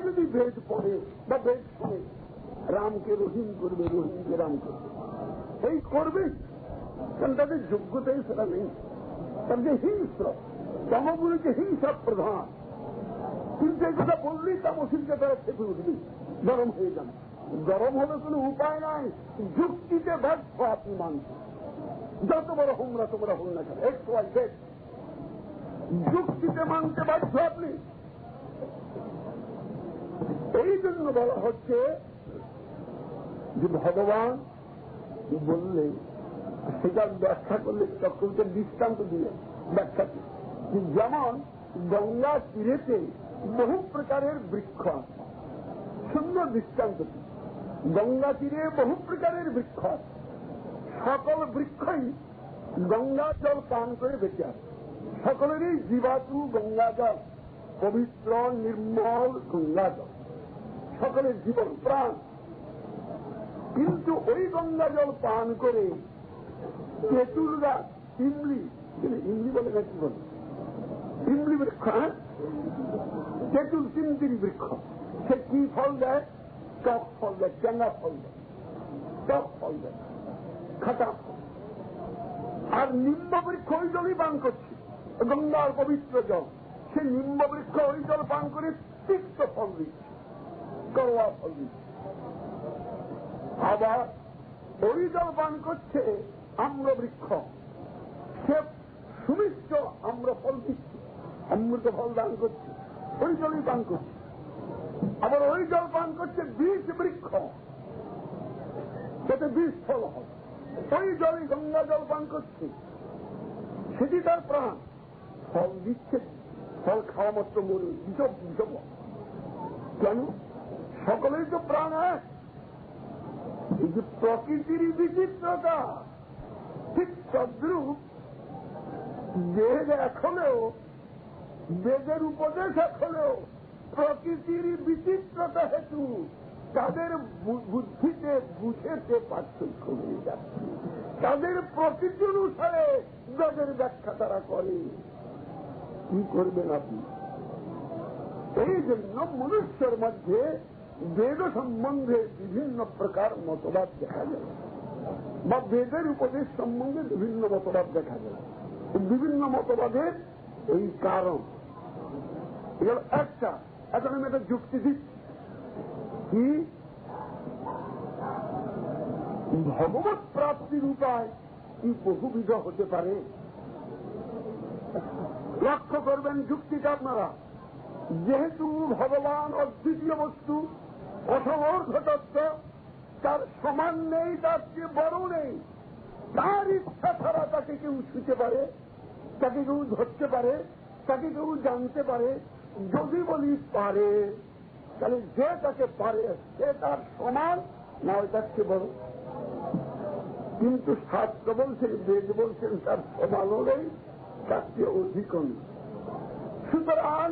যদি বেদ পড়ে বা বেদ শোনে, রামকে রহিম করবে, রহিমকে রাম করবে, এই করবে, কারণ তাদের যোগ্যতাই সেটা নেই। তাদের হিংস্র, তমগুলিকে হিংসা প্রধান। কিন্তু এই কথা বললেই তামসিলকে তারা খেপে উঠবে, গরম হয়ে যান। গরম হলে কোনো উপায় নাই, যুক্তিতে ব্যর্থ আপনি মানছেন। যত বড় হোমরা তোমরা হন না কেন, এক্স ওয়াই জেড, যুক্তিতে মানতে বাধ্য আপনি। এই জন্য বলা হচ্ছে যে ভগবান বললে সেটা ব্যাখ্যা করলে চক্রবর্তী দৃষ্টান্ত দিয়ে ব্যাখ্যা, যেমন গঙ্গা তীরেতে বহু প্রকারের বৃক্ষ আছে। সুন্দর দৃষ্টান্ত, গঙ্গা তীরে বহু প্রকারের বৃক্ষ আছে, সকল বৃক্ষই গঙ্গা জল পান করে বেঁচে আছে। সকলেরই জীবাতু গঙ্গা জল, পবিত্র নির্মল গঙ্গা জল, সকলের জীবন প্রাণ। কিন্তু ওই গঙ্গা জল পান করে তেঁতুল গাছ, ইমলি, ইমলি বলে না কি বলে, ইমলি বৃক্ষ, তেঁতুল তিনতিরি বৃক্ষ, সে কি ফল দেয়? টক ফল দেয়, চ্যাঙ্গা ফল দেয়, টক ফল দেয়, খাটা ফল। আর নিম্ব বৃক্ষ ওই জলই পান করছে, গঙ্গার পবিত্র জল, সে নিম্ব বৃক্ষ ওই জল পান করে তিক্ত ফল দিচ্ছে, করোয়া ফল দিচ্ছে। আবার ওই জল পান করছে আম্র বৃক্ষ, সে সুমিষ্ট আম্র ফল দিচ্ছে, অমৃত ফল দান করছে, ওই জলই পান করছে। আবার ওই জল পান করছে বীজ বৃক্ষ, যাতে বীজ ফল হয়, ওই জলই গঙ্গা জল পান করছে, সেটি তার প্রাণ। ফল দিচ্ছে, ফল খাওয়া মাত্র মরু, বিষব বিষব। কেন? সকলেই তো প্রাণ এক। এই যে প্রকৃতির বিচিত্রতা, ঠিক তদ্রূপ বেদ এক হলেও, বেদের উপদেশ এক হলেও প্রকৃতির বিচিত্রতা হেতু তাদের বুদ্ধিতে বুঝেতে পার্থক্য হয়ে যাচ্ছে। তাদের প্রকৃতি অনুসারে বেদের ব্যাখ্যা তারা করে। কি করবেন আপনি? এই জন্য মনুষ্যের মধ্যে বেদ সম্বন্ধে বিভিন্ন প্রকার মতবাদ দেখা যায়, বা বেদের উপদেশ সম্বন্ধে বিভিন্ন মতবাদ দেখা যায়। বিভিন্ন মতবাদের এই কারণ এগুলো একটা। এখন আমি একটা যুক্তি দিচ্ছি, কি ভগবত প্রাপ্তির উপায় কি বহুবিধ হতে পারে। লক্ষ্য করবেন যুক্তিটা আপনারা, যেহেতু ভগবান অদ্বিতীয় বস্তু, অসমর্থ তত্ত্ব, তার সমান নেই, তার চেয়ে বড় নেই, তার ইচ্ছা ছাড়া তাকে কেউ ছুঁতে পারে, তাকে কেউ ধরতে পারে, তাকে কেউ জানতে পারে। যদি বলি পারে, তাহলে যে তাকে পারে সে তার সমান, না হয় তার চেয়ে বড়। কিন্তু শাস্ত্র বলছেন, বেদ বলছেন তার সমানও নেই, তার চেয়ে অধিকও নেই। সুতরাং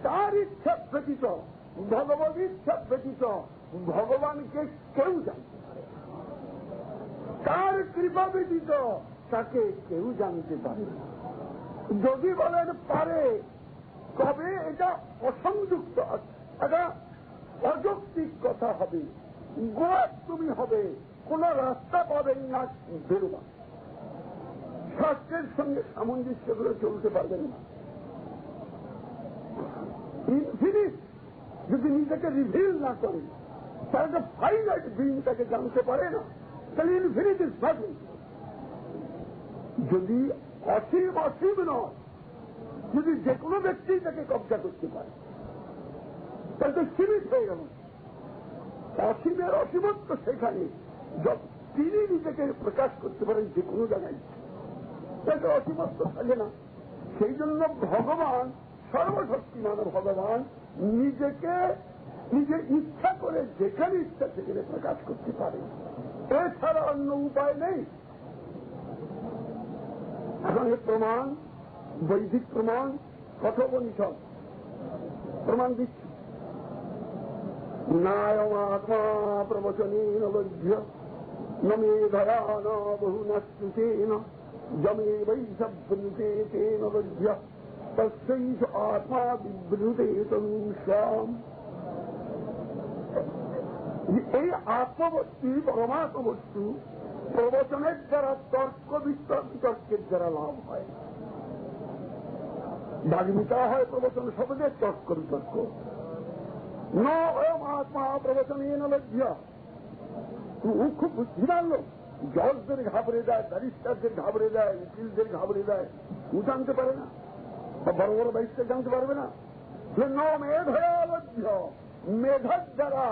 তার ইচ্ছা ব্যতীত, ভগবত ইচ্ছা ব্যতীত ভগবানকে কেউ জানতে পারে, তার কৃপা ব্যতীত তাকে কেউ জানতে পারে। যদি বলেন পারে, তবে এটা অসংযুক্ত, এটা অযৌক্তিক কথা হবে, গোয়ার তুমি হবে, কোন রাস্তা পাবেন না বেরোবা, শাস্ত্রের সঙ্গে সামঞ্জস্য করে চলতে পারবেন না। ইনফিনিট যদি নিজেকে রিভিল না করে, তাহলে ফাইনাইট বিং তাকে জানতে পারে না, তাহলে ইনফিনিট ইজ নাথিং। যদি অসীম অসীম নয়, যদি যে কোনো ব্যক্তি তাকে কবজা করতে পারে, তাহলে তো সীমিত হয়ে গেল। অসীমের অসীমত্ব সেখানে, তিনি নিজেকে প্রকাশ করতে পারেন যে কোনো জায়গায়, তাতে অসীমত্ব থাকে না। সেই জন্য ভগবান, সর্বশক্তিমান ভগবান নিজেকে নিজের ইচ্ছা করে যেখানে ইচ্ছা সেখানে প্রকাশ করতে পারে, এছাড়া অন্য উপায় নেই। এখন এর প্রমাণ, বৈদিক প্রমাণ, কঠোপনিষদ প্রমাণ দিচ্ছে। নায়মাত্মা প্রবচনেন লভ্য নমে ধরা ন বহু নশ্রুতেন জমে বৈষভ্যন্তে তেন লভ্য তস্যৈষ আত্মা বিব্রুতে তনুষ্যাম। এই আত্মবস্তু পরমাত্ম বস্তু প্রবচনের দ্বারা তর্ক বিতর্কের দ্বারা লাভ হয়। বাগ্মিতা হয় প্রবচন শব্দের তর্ক বিতর্ক। ন অয়ম আত্মা প্রবচন এ লজ্জা। ও খুব বুদ্ধিমান লোক, জজদের ঘাবড়ে দেয়, ব্যারিস্টারদের ঘাবড়ে দেয়, উকিলদের ঘাবড়ে দেয়, ও জানতে পারে না, বড় বড় ব্যারিস্টার জানতে পারবে না। ন মেধয়া লজ্জা, মেধার দ্বারা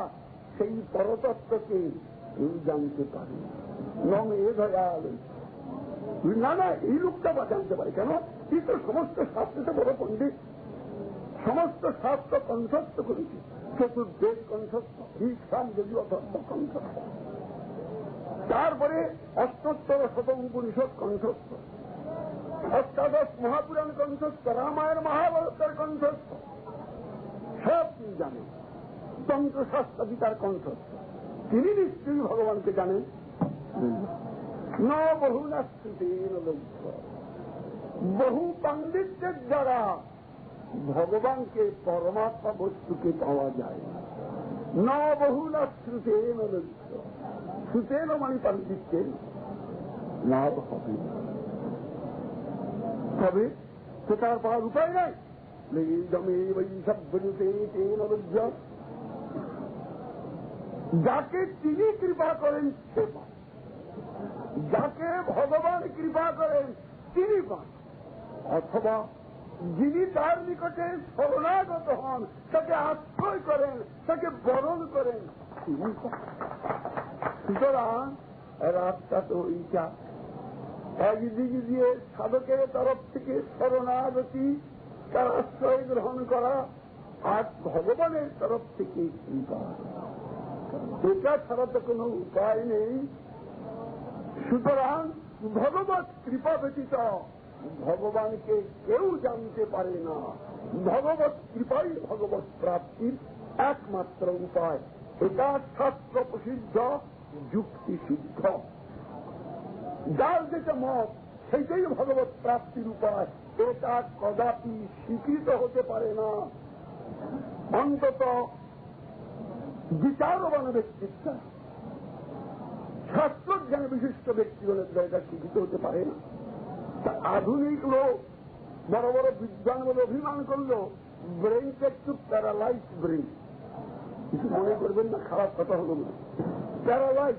সেই পরতত্ত্বকে কেউ জানতে পারে না। মেধয়া লজ্জা, না না এই লোকটা বা জানতে পারে কেন? এই তো সমস্ত শাস্ত্রতে বড় পণ্ডিত, সমস্ত শাস্ত্র কণ্ঠস্থ করেছে, চতুর্বেদ কণ্ঠস্থ, ইসলাম যদিও ধর্ম কণ্ঠস্থ, তারপরে অষ্টোত্তর শতম উপনিষদ কণ্ঠস্থ, অষ্টাদশ মহাপুরাণ কণ্ঠস্থ, রামায়ণ মহাভারতের কণ্ঠস্থ, সব তিনি জানেন। তন্ত্রশাস্ত্র গীতার কণ্ঠস্থ, তিনি নিশ্চয়ই ভগবানকে জানেন। ন বহু না শ্রুতের লক্ষ্য, বহু পাণ্ডিত্যের দ্বারা ভগবানকে পরমাত্মা বস্তুকে পাওয়া যায় ন বহু না শ্রুতেন লক্ষ্য। শ্রুতেন মানে পাণ্ডিত্যের লাভ হবে, তবে সে তার পাওয়ার উপায় নাই। যাকে তিনি কৃপা করেন সে পান, যাকে ভগবান কৃপা করেন তিনি পান, অথবা যিনি তার নিকটে শরণাগত হন, তাকে আশ্রয় করেন, তাকে বরণ করেন, তিনি পান। সুতরাং রাস্তা তো এইটা, একদিকে দিয়ে সাধকের তরফ থেকে শরণাগতি, তার আশ্রয় গ্রহণ করা, আর ভগবানের তরফ থেকে কৃপা, এটা ছাড়া তো কোনো উপায় নেই। সুতরাং ভগবৎ কৃপা ব্যতীত ভগবানকে কেউ জানতে পারে না। ভগবৎ কৃপাই ভগবৎ প্রাপ্তির একমাত্র উপায়। এটা শাস্ত্র প্রসিদ্ধ, যুক্তি সিদ্ধ। যার যেটা মত সেইটাই ভগবৎ প্রাপ্তির উপায়, এটা কদাপি স্বীকৃত হতে পারে না। অন্তত বিচারবান ব্যক্তিত্ব, শাস্ত্রজ্ঞান বিশিষ্ট ব্যক্তিগণের দ্বারা স্বীকৃত হতে পারে না। আধুনিক লোক, বড় বড় বিদ্বান বলে অভিমান করলো, ব্রেনটা একটু প্যারালাইজ ব্রেন। কিছু মনে করবেন না, খারাপ কথা হল না। প্যারালাইজ,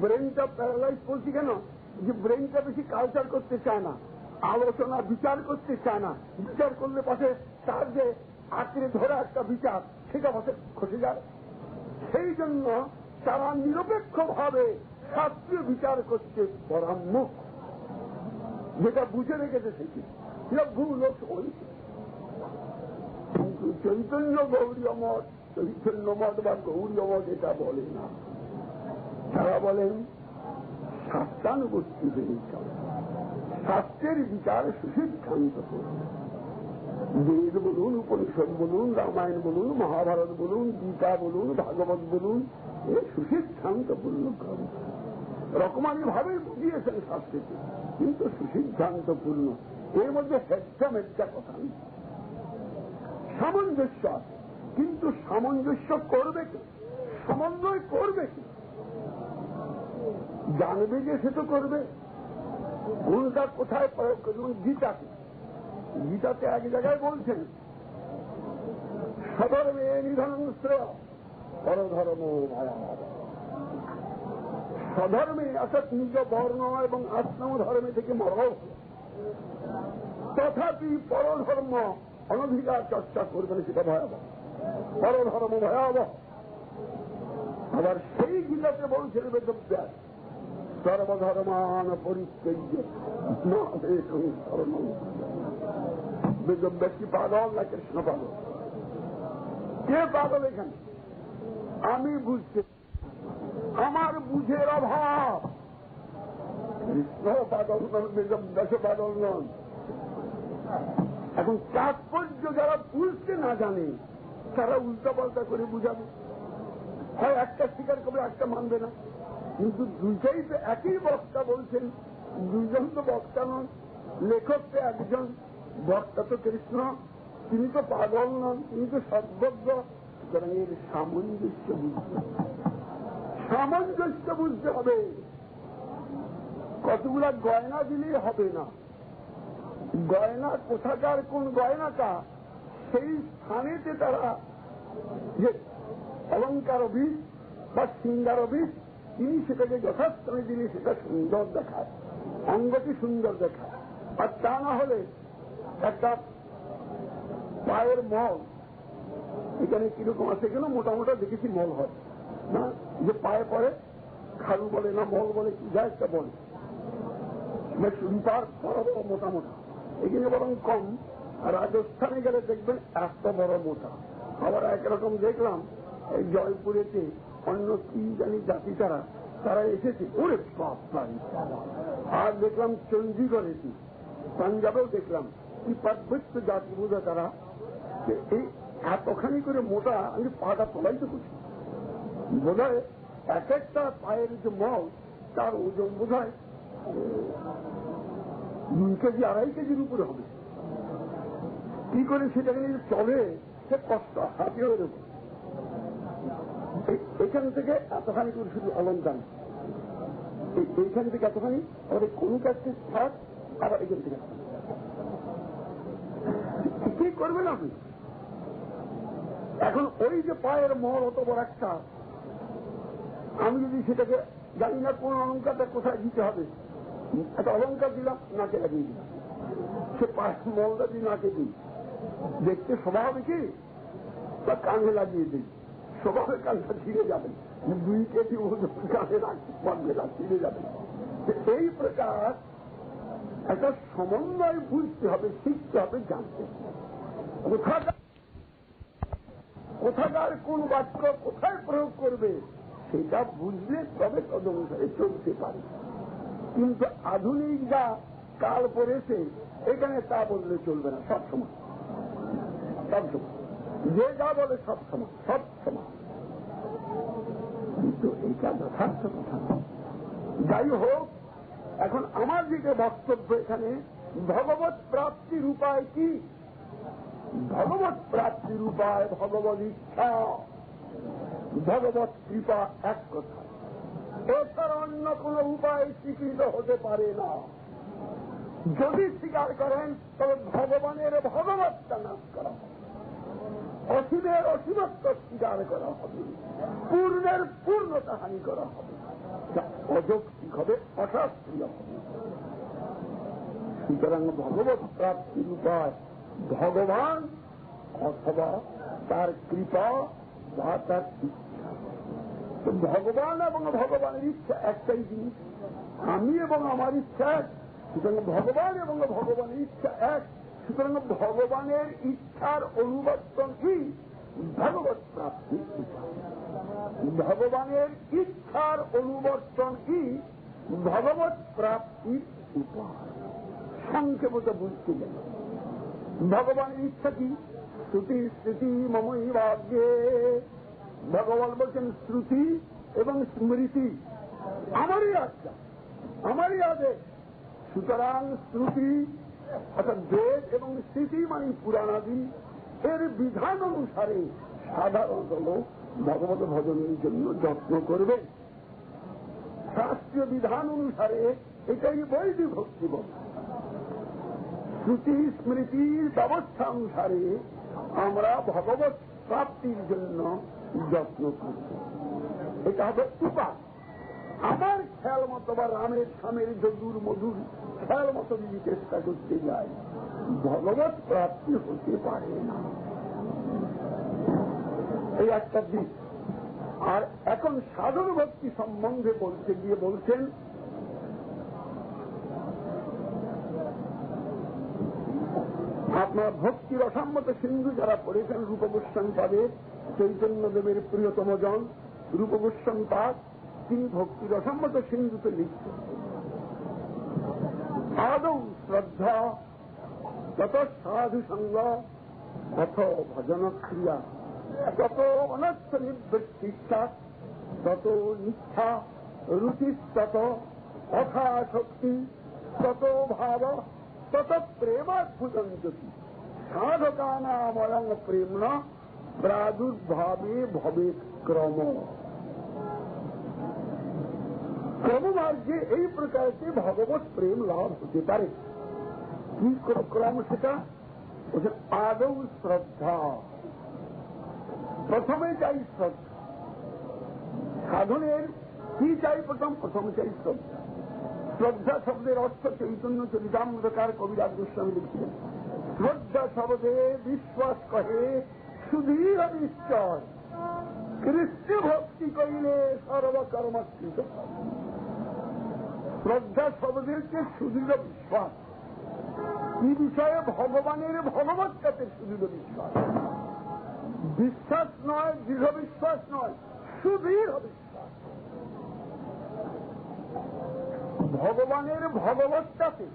ব্রেনটা প্যারালাইজ বলছি কেন? যে ব্রেনটা বেশি কালচার করতে চায় না, আলোচনা বিচার করতে চায় না। বিচার করলে পাশে তার যে আঁকড়ে ধরা একটা বিচার, সেটা পাশে খসে যায়। সেই জন্য তারা নিরপেক্ষভাবে শাস্ত্রীয় বিচার করতে পরামুখ, যেটা বুঝে রেখেছে সেটি ভুল হয়েছে। কিন্তু চৈতন্য গৌরীয় মঠ, চৈতন্য মঠ বা গৌরীয় মঠ এটা বলে না। তারা বলেন শাস্ত্রানুবর্তী হয়ে চলে, শাস্ত্রের বিচার সুসিদ্ধান্ত করুন। বেদ বলুন, উপনিষদ বলুন, রামায়ণ বলুন, মহাভারত বলুন, গীতা বলুন, ভাগবত বলুন, এ সুসিদ্ধান্তপূর্ণ গ্রন্থ। রকমারি ভাবে বুঝিয়েছেন শাস্ত্রকে, কিন্তু সুসিদ্ধান্তপূর্ণ। এর মধ্যে হেচ্ছা মেচ্ছা কথা নেই, সামঞ্জস্য আছে। কিন্তু সামঞ্জস্য করবে কি, সমন্বয় করবে কি? জানবে যে সে তো করবে। কোনটা কোথায় প্রয়োগ করবেন? গীতাকে, গীতাতে এক জায়গায় বলছেন সধর্মে নিধন শ্রেয় পরধর্ম ভয়াবহ। স্বধর্মে অর্থাৎ নিজ বর্ণ এবং আশ্রম ধর্মে থেকে মরাও, তথাপি পরধর্ম অনধিকার চর্চা করবেন, সেটা ভয়াবহ। পরধর্ম ভয়াবহ। আবার সেই গীতাতে বলছেন বেদব্যাস সর্বধর্মান পরিত্যাজ্য বেদব্যাস কি পাগল না কৃষ্ণ পাগল? কে পাগল এখানে? আমি বুঝতে, আমার বুঝের অভাব। কৃষ্ণ পাগল নন, বেদব্যাসও পাগল নন। এখন তাৎপর্য যারা বুঝতে না জানে তারা উল্টা পাল্টা করে বুঝাবে, হয় একটা স্বীকার করবে, একটা মানবে না। কিন্তু দুইটাই তো একই বক্তা বলছেন, দুইজন তো বক্তা নন, লেখক তো একজন, বক্তা তো কৃষ্ণ, তিনি তো পাগল নন, তিনি তো সর্বজ্ঞ। সুতরাং এর সামঞ্জস্য বুঝতে হবে, সামঞ্জস্য বুঝতে হবে। কতগুলা গয়না দিলেই হবে না। গয়না কোথাকার কোন গয়নাটা, সেই স্থানেতে তারা যে অলঙ্কার বীজ বা শৃঙ্গার বীজ, তিনি সেটাকে যথাস্থানে দিলে সেটা সুন্দর দেখায়, অঙ্গটি সুন্দর দেখায়। আর তা না হলে একটা পায়ের মল, এখানে কিরকম আছে কেন, মোটামোটা দেখেছি মল হয় না, যে পায়ে পরে খালু বলে না মল বলে, কি যা একটা বলে, রূপার বড় বড় মোটা মোটা, এখানে বরং কম। রাজস্থানে গেলে দেখবেন এত বড় মোটা। আবার একরকম দেখলাম এই জয়পুরেতে অন্য কি জানি জাতি তারা এসেছে, ওরে বাপি। আর দেখলাম চণ্ডীগড়েতে, পাঞ্জাবেও দেখলাম কি পার্বত্য জাতি বোঝা তারা, এই এতখানি করে মোটা, আমি পাটা তোলাই তো করছি। বোধ হয় এক একটা পায়ের যে মল, তার ওজন বোধ হয় 2 কেজি 2.5 কেজির উপরে হবে। কি করে সেটাকে নিয়ে চলে, সে কষ্ট, হাতিয়ে দেব। এখান থেকে এতখানি করে শুধু অলঙ্কার, এইখান থেকে এতখানি, আবার কোন কাছে থাক, আবার এখান থেকে কি করবেন আপনি? এখন ওই যে পায়ের মল অত বড় একটা, আমি যদি সেটাকে জানি না কোন অলঙ্কারটা কোথায় দিতে হবে, একটা অলঙ্কার দিলাম, নাকে লাগিয়ে দিলাম, সে পায়ের মলটা দিয়ে নাকে দিই, দেখতে স্বভাব কি, বা কানে লাগিয়ে দিই, স্বভাবের কানটা ছিঁড়ে যাবে, 2 কেজি ওজন কানে ছিঁড়ে যাবে। এই প্রকার একটা সমন্বয় বুঝতে হবে, শিখতে হবে, জানতে হবে। কোথাকার কোন বাক্য কোথায় প্রয়োগ করবে সেটা বুঝলে তবে তদনুসারে চলতে পারে। কিন্তু আধুনিক যা কাল পড়েছে, এখানে তা বললে চলবে না। সবসময় যে যা বলে সবসময়, কিন্তু এটা যথার্থ কথা। যাই হোক, এখন আমার যেটা বক্তব্য এখানে, ভগবত প্রাপ্তির উপায় কি? ভগবত প্রাপ্তির উপায় ভগবত ইচ্ছা, ভগবত কৃপা, এক কথা। এছাড়া অন্য কোন উপায় স্বীকৃত হতে পারে না। যদি স্বীকার করেন তবে ভগবানের ভগবতটা নাশ করা হবে, অসীমের অসীমত্ব স্বীকার করা হবে, পূর্ণের পূর্ণতা হানি করা হবে, যা অযৌক্তিক হবে, অশাস্ত্রীয় হবে। সুতরাং ভগবত প্রাপ্তির উপায় ভগবান অথবা তার কৃপা বা তার ইচ্ছা। তো ভগবান এবং ভগবানের ইচ্ছা একটাই জিনিস, আমি এবং আমার ইচ্ছা এক। সুতরাং ভগবান এবং ভগবানের ইচ্ছা এক। সুতরাং ভগবানের ইচ্ছার অনুবর্তন কি? ভগবত প্রাপ্তির উপায়। ভগবানের ইচ্ছার অনুবর্তন কি? ভগবত প্রাপ্তির উপায়। সংক্ষেপত বুঝতে গেল ভগবানের ইচ্ছা কি? শ্রুতি স্মৃতি মমই ভাগ্যে। ভগবান বলছেন শ্রুতি এবং স্মৃতি আমারই আজ্ঞা, আমারই আদেশ। সুতরাং শ্রুতি অর্থাৎ বেদ এবং স্মৃতি মানে পুরাণাদি, এর বিধান অনুসারে সাধারণত লোক ভগবত ভজনের জন্য যত্ন করবে। শাস্ত্রীয় বিধান অনুসারে এটাই বৈদিক ভক্তি বল। শ্রুতি স্মৃতির ব্যবস্থা অনুসারে আমরা ভগবত প্রাপ্তির জন্য যত্ন করব। এটা হবে উপায়। আমার খেয়াল মতো বা রামের স্বামীর যদুর মধুর খেয়াল মতো যদি চেষ্টা করতে যাই, ভগবত প্রাপ্তি হতে পারে না। এই একটা দিক। আর এখন সাধন ভক্তি সম্বন্ধে বলতে গিয়ে বলছেন, আপনার ভক্তি রসাম্মত সিন্ধু যারা পড়েছেন, রূপ গোস্বামী পাদের চৈতন্যদেবের প্রিয়তম জন রূপ গোস্বামী পাদ, তিনি ভক্তি রসাম্মত সিন্ধুতে লিখছেন, আদৌ শ্রদ্ধা তত সাধু সঙ্গ অথ ভজন ক্রিয়া, তত অনর্থ নিবৃত্তিচ্ছা, তত নিষ্ঠা রুচিস্তত অথা শক্তি, তত ভাব তত প্রেমাদ্ভুতঞ্চতি সাধকানাময়ং প্রেমণ প্রাদুর্ভাবে ভবে ক্রম। ক্রমমার্গে এই প্রকারকে ভগবত প্রেম লাভ হতে পারে। কি ক্রম সেটা? আদৌ শ্রদ্ধা। প্রথমে চাই শ্রদ্ধা। সাধনের কি চাই? প্রথম চাই শ্রদ্ধা। শ্রদ্ধা শব্দের অর্থ চৈতন্য চরিতামৃতকার কবিরাজ গোস্বামী লিখছেন, শ্রদ্ধা শব্দে বিশ্বাস কহে সুধীর নিশ্চয়, কৃষ্ণ ভক্তি করিলে সর্বকর্মকৃত। শ্রদ্ধা শব্দের যে সুদৃঢ় বিশ্বাস, কি বিষয়ে? ভগবানের ভগবৎকাতে সুদৃঢ় বিশ্বাস। বিশ্বাস নয়, দৃঢ় বিশ্বাস নয়, সুদৃঢ় বিশ্বাস। ভগবানের ভগবৎকাতে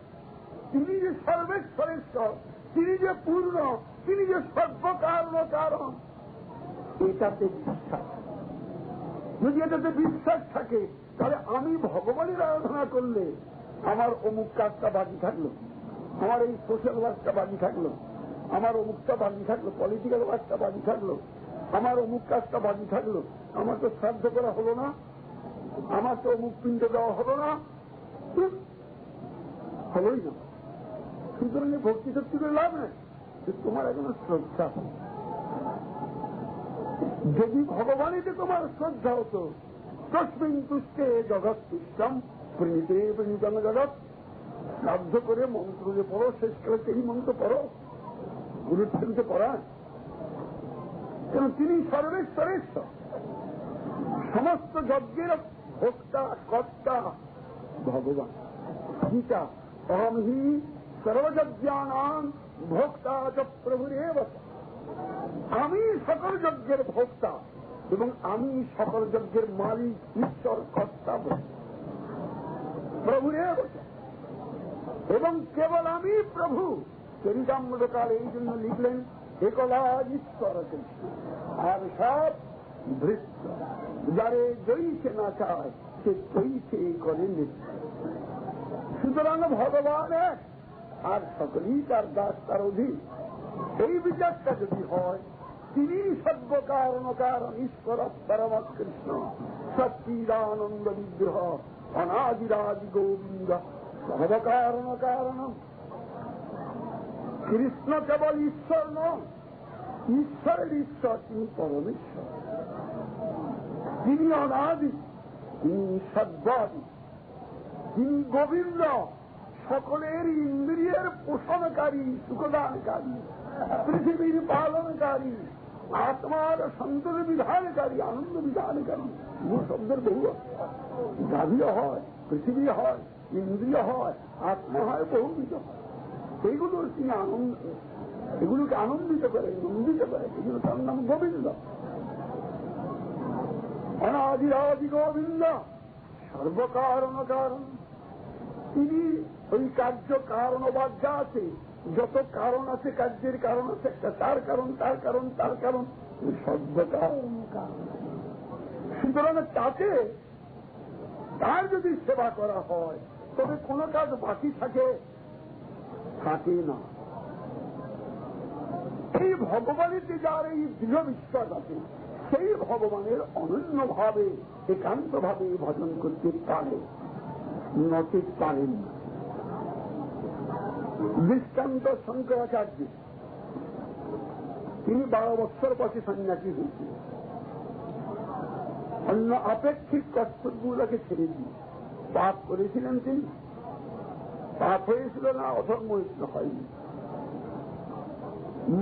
তিনি যে সর্বেশ্বরেশ্বর, তিনি যে পূর্ণ, তিনি যে সর্বকারণ কারণ, এটাতে বিশ্বাস। যদি এটাতে বিশ্বাস থাকে তাহলে আমি ভগবানের আরাধনা করলে আমার অমুক কাজটা বাকি থাকলো, আমার এই সোশ্যাল ওয়ার্কটা বাকি থাকলো, আমার অমুকটা বাকি থাকলো, পলিটিক্যাল ওয়ার্কটা বাকি থাকলো, আমার অমুক কাজটা বাকি থাকলো, আমার তো শ্রাদ্ধ করা হলো না, আমার তো অমুক পিণ্ড দেওয়া হলো না, হলোই না। সুতরাং ভক্তি শক্তি করে লাভ নেই, তোমার এখনো শ্রদ্ধা। যদি ভগবানেতে তোমার শ্রদ্ধা হতো, তস্মিন তুষ্টে জগৎ তুষ্টম প্রণীতে প্রণীতম জগৎ। শ্রাদ্ধ করে মন্ত্র যে পড়ো, শেষকালে এই মন্ত্র পড়ো, গুরুত্বকে পড়ায়। কেন? তিনি সর্বেশ্বরেশ্বর, সমস্ত যজ্ঞের ভোক্তা কর্তা ভগবান। গীতা অহম হি সর্বযজ্ঞানাং ভোক্তা চ প্রভুরেব। আমি সকল যজ্ঞের ভোক্তা এবং আমি সকল যজ্ঞের মালিক, ঈশ্বর, কর্তা প্রভুরেব। এবং কেবল আমি প্রভু। চরিতামৃতকাল এই জন্য লিখলেন একলা ঈশ্বর কৃষ্ণ, আর সব ভৃত্য। যারে জয়ীছে না চায় সে জয়ীছে করে নিত্য। সুতরাং ভগবান এক, আর সকলেই তার দাস, তার অধীন। এই বিচারটা যদি হয়, তিনি সর্বকারণ কারণ ঈশ্বর পরম কৃষ্ণ, সচ্চিদানন্দ বিগ্রহ অনাদিরাদি গোবিন্দ সর্বকারণ কারণ। কৃষ্ণ কেবল ঈশ্বর নয়, ঈশ্বরের ঈশ্বর, তিনি পরমেশ্বর। তিনি অনাদি, তিনি সর্বাদি, তিনি গোবিন্দ, সকলের ইন্দ্রিয়ের পোষণকারী, সুখদানকারী, পৃথিবীর পালনকারী, আত্মার সন্তোষ বিধানকারী, আনন্দ বিধানকারী। শব্দের বহু গাভীয় হয়, পৃথিবী হয়, ইন্দ্রিয় হয়, আত্মা হয়, বহুবিধ হয়। এইগুলো তিনি এগুলোকে আনন্দিত করে, নন্দিত করে। এগুলো তার নাম গোবিন্দ, অনাদিরাদি গোবিন্দ, সর্বকারণ কারণ। তিনি ওই কার্য কারণবাদ যা আছে, যত কারণ আছে, কার্যের কারণ আছে, একটা তার কারণ, তার কারণ, তার কারণ, সর্বকারণ কারণ। সুতরাং তাকে, তার যদি সেবা করা হয় তবে কোন কাজ বাকি থাকে না। এই ভগবানেতে যার এই দৃঢ় বিশ্বাস আছে, সেই ভগবানের অনন্যভাবে একান্তভাবে ভজন করতে পারে, নচেত পারেন না। দৃষ্টান্ত শঙ্করাচার্য, তিনি 12 বৎসর বয়সে সন্ন্যাসী হয়েছিল। অন্য আপেক্ষিক কর্তব্যগুলোকে ছেড়ে দিয়ে পাপ করেছিলেন তিনি। পাপ হয়েছিল না, অধর্ম হয়েছিল, হয়নি।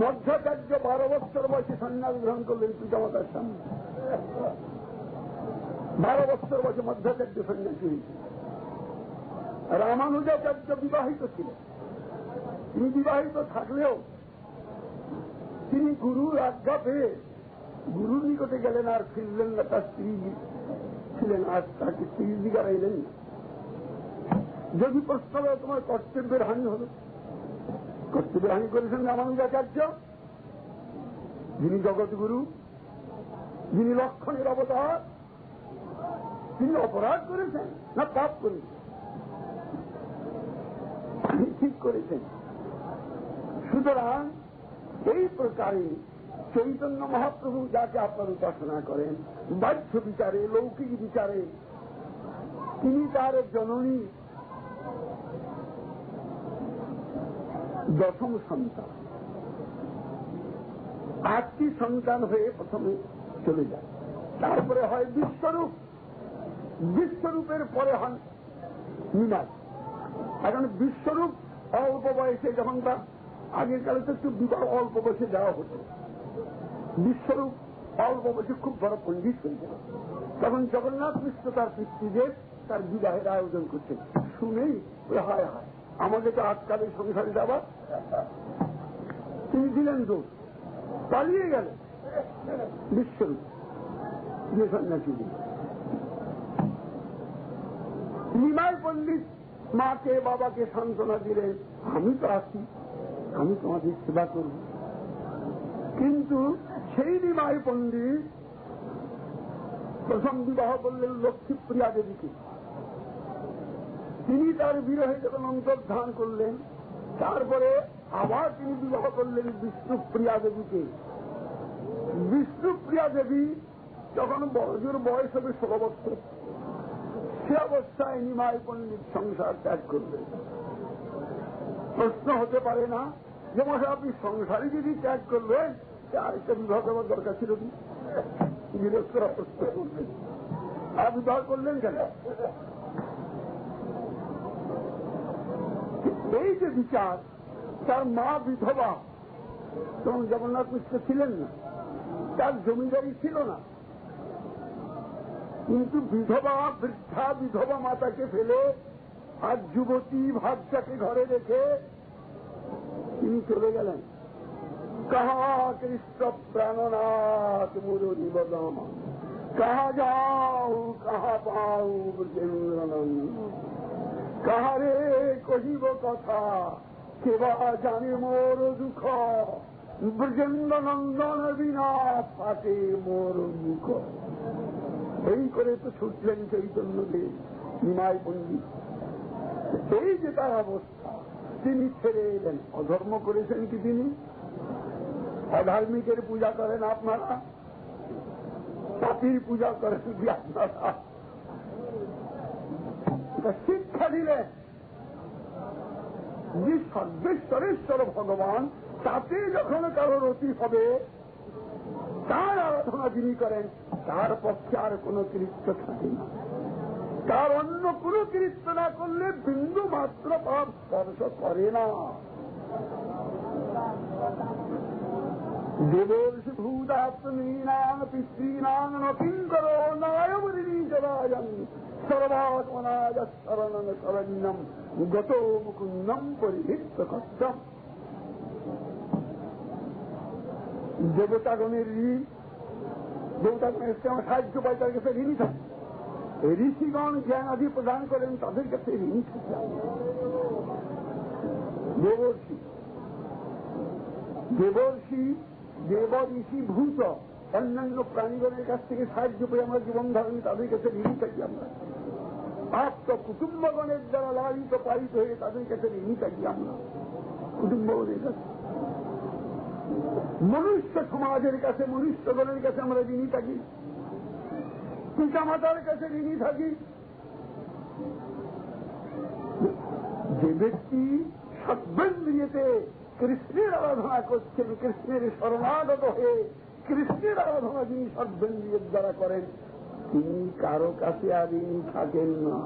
মধ্যাচার্য 12 বৎসর বয়সে সন্ন্যাস গ্রহণ করলেন পিতামাতার সামনে। 12 বৎসর বয়সে মধ্যাচার্য সন্ন্যাসী হয়েছিল। রামানুজাচার্য বিবাহিত ছিলেন। তিনি বিবাহিত থাকলেও তিনি গুরুর আজ্ঞা পেয়ে গুরুর নিকটে গেলেন, আর ফিরলেন না। তার স্ত্রী ছিলেন, আর তাকে স্ত্রীর দিকে এলেন না। যদি প্রশ্ন হবে তোমার কর্তব্যের হানি হল, কর্তব্যের হানি করেছেন রামানুজাচার্য, যিনি জগৎগুরু, যিনি লক্ষণের অবতার, তিনি অপরাধ করেছেন না পাপ করেছেন? ঠিক করেছেন। সুতরাং এই প্রকারে চৈতন্য মহাপ্রভু যাকে আপনার উপাসনা করেন বাহ্য বিচারে, লৌকিক বিচারে, তিনি তার জননী দশম সন্তান, 8টি সন্তান হয়ে প্রথমে চলে যায়, তারপরে হয় বিশ্বরূপ, বিশ্বরূপের পরে হন নিমাই। এখন বিশ্বরূপ অল্প বয়সে, যখন তার আগের কালে তো একটু বিবাহ অল্প বয়সে দেওয়া হতো, বিশ্বরূপ অল্প বয়সে খুব বড় পণ্ডিত হয়ে গেল। তখন জগন্নাথ মিশ্র তার পিতৃদেব তার বিবাহের আয়োজন করছেন, শুনেই হায় হায় আমাকে তো আজকালের সংসারে যাবার, তিনি দিলেন দোষ, পালিয়ে গেলেন বিশ্বরূপ যে সন্ন্যাসী। নিমাই পণ্ডিত মাকে বাবাকে সান্ত্বনা দিলেন, আমি তো আছি, আমি তোমাদের সেবা করব। কিন্তু সেই নিমাই পণ্ডিত প্রথম বিবাহ করলেন লক্ষ্মীপ্রিয়া দেবীকে। তিনি তার বিরহে যখন অন্তর্ধান করলেন, তারপরে আবার তিনি বিবাহ করলেন বিষ্ণুপ্রিয়া দেবীকে। বিষ্ণুপ্রিয়া দেবী যখন বড়জোর বয়স হবে 16 বছর, সে অবস্থায় নিমাই পণ্ডিত সংসার ত্যাগ করবেন। প্রশ্ন হতে পারে না যে মশা আপনি সংসারে যদি ত্যাগ করবেন, আরেকটা বিবাহ করার দরকার ছিল কি? গৃহস্থরা প্রশ্ন করবেন, আর বিবাহ করলেন কেন? এই যে বিচার, তার মা বিধবা, তখন জগন্নাথ মিশ্র ছিলেন না, তার জমিদারি ছিল না, কিন্তু বিধবা বৃদ্ধা বিধবা মাতাকে ফেলে আর যুবতী ভাবটাকে ঘরে রেখে তিনি চলে গেলেন। কাহা কৃষ্ণ প্রাণনাথ মুরলী বদম, কাহা যাও কাহা পাও ব্রজেন্দ্রনন্দ, কাহারে কহিব কথা কেবা জানে মোর দুঃখ, ব্রজেন্দ্র নন্দন বিনা ফাটে মোর মুখ। এই করে তো ছুটলেন চৈতন্যদেব নিমাই পণ্ডিত। এই যে তার অবস্থা, তিনি ছেড়ে এলেন। অধর্ম করেছেন কি তিনি? অধার্মিকের পূজা করেন আপনারা, পাপীর পূজা করেন কি আপনারা? শিক্ষা দিলেন যে সর্বেশ্বরেশ্বর ভগবান, তাতে যখন কারোর অতি হবে, তার আরাধনা যিনি করেন, তার পক্ষে আর কোন কৃত্য থাকে না। তার অন্য কোন কৃত্য না করলে বিন্দু মাত্র পাপ স্পর্শ করে না। দেবর্ষি ভূতাত্মীনাং পিতৃনাং নকিঙ্কর নায়মরিণীচরায়ং সর্বাত্মনায় শরণং শরণ্যম গত মুকুন্দম পরিহিত কষ্টম। দেবতাগণের ঋণ, দেবতাগণের সাহায্য পায়, তার কাছে ঋণী থাকে। ঋষিগণ জ্ঞান আদি প্রদান করেন, তাদের কাছে ঋণী থাকে। দেবর্ষি, দেবর্ষি, দেব ঋষি ভূত, অন্যান্য প্রাণীগণের কাছ থেকে সাহায্য পেয়ে আমরা জীবন ধারণী, তাদের কাছে ঋণী থাকি। আমরা আপ্ত কুটুম্বগণের দ্বারা লালিত পালিত হয়ে তাদের কাছে ঋণী থাকি। আমরা কুটুম্বগণের কাছে, মনুষ্য সমাজের কাছে, মনুষ্যগণের কাছে আমরা ঋণী থাকি। পিতা মাতার কাছে ঋণী থাকি। যে ব্যক্তি সদ্বন্দ্রিয়েতে কৃষ্ণের আরাধনা করছেন, কৃষ্ণের শরণাগত হয়ে কৃষ্ণের আরাধনা যিনি সদ্বন্দ্রিয়ের দ্বারা করেন, তিনি কারো কাছে আর ঋণী থাকেন না।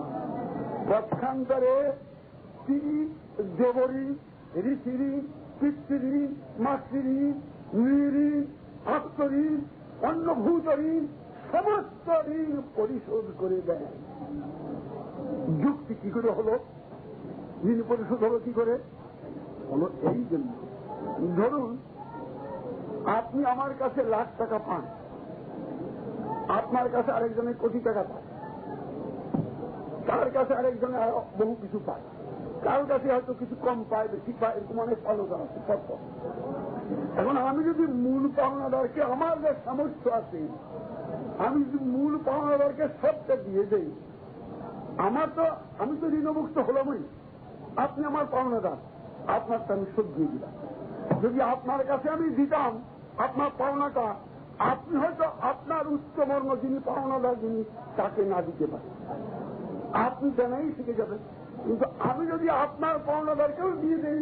পক্ষান্তরে তিনি দেবরী, ঋষিঋণ, পিতৃঋণ, মাতৃঋণ, নৃঋণ, আত্মঋণ, অন্নভূত ঋণ, সমস্ত ঋণ পরিশোধ করে দেন। যুক্তি কি করে হলো? ঋণ পরিশোধ হলো কি করে? হলো এই জন্য, ধরুন আপনি আমার কাছে লাখ টাকা পান, আপনার কাছে আরেকজনের কোটি টাকা পায়, তার কাছে আরেকজনে বহু কিছু পায়, কারোর কাছে হয়তো কিছু কম পায়, বেশি পায়, এরকম অনেক আলোচনা আছে। এখন আমি যদি মূল পাওনাদারকে, আমার যে সামর্থ্য আছে, আমি যদি মূল পাওনাদারকে সবটা দিয়ে দেই, আমি তো ঋণমুক্ত হলামই, আপনি আমার পাওনাদার, আপনারটা আমি শোধ দিয়ে দিলাম। যদি আপনার কাছে আমি দিতাম আপনার পাওনাটা, আপনি হয়তো আপনার উচ্চবর্ণ যিনি পাওনাদার যিনি তাকে না দিতে পারেন, আপনি জানাই শিখে যাবেন। কিন্তু আমি যদি আপনার পাওনাদারকেও দিয়ে দিই,